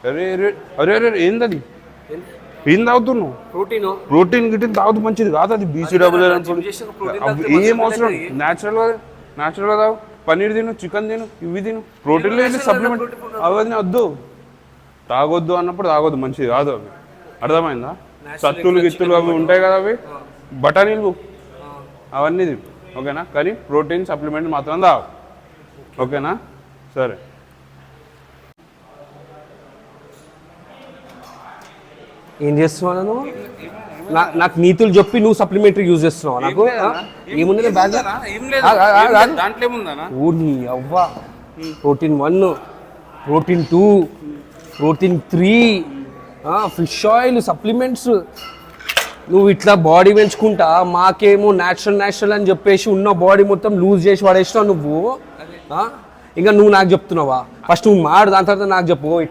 అరే అరే అరే అరే ఏందది ఏం తాగుతున్నావు? ప్రోటీన్ గిట్టిన్ తాగుతూ మంచిది కాదు అది. బీసీడబ్ల్యూ ఏం అవసరం, న్యాచురల్గా తాగు. పన్నీర్ తిను, చికెన్ తిను, ఇవి తిను. ప్రోటీన్లో ఏంటి సప్లిమెంట్ అవన్నీ వద్దు, తాగొద్దు అన్నప్పుడు తాగొద్దు, మంచిది కాదు అవి. అర్థమైందా? సత్తులు గిత్తులు అవి ఉంటాయి కదా, అవి బఠానీలు అవన్నీ తిను, ఓకేనా? కానీ ప్రోటీన్ సప్లిమెంట్ మాత్రం తాగు, ఓకేనా? సరే. ఏం చేస్తున్నావు నువ్వు? నాకు నీతులు చెప్పి నువ్వు సప్లిమెంటరీ యూజ్ చేస్తున్నావు. నాకు ఏముంది బ్యాగ్ ఊని అవ్వా. Protein 1, protein 2, protein 3, fish oil, supplements. నువ్వు ఇట్లా బాడీ పెంచుకుంటా, మాకేమో న్యాచురల్ అని చెప్పేసి ఉన్న బాడీ మొత్తం లూజ్ చేసి పడేసినావు నువ్వు. ఇంకా నువ్వు నాకు చెప్తున్నావా? ఫస్ట్ నువ్వు మాడు, దాని తర్వాత నాకు చెప్పు.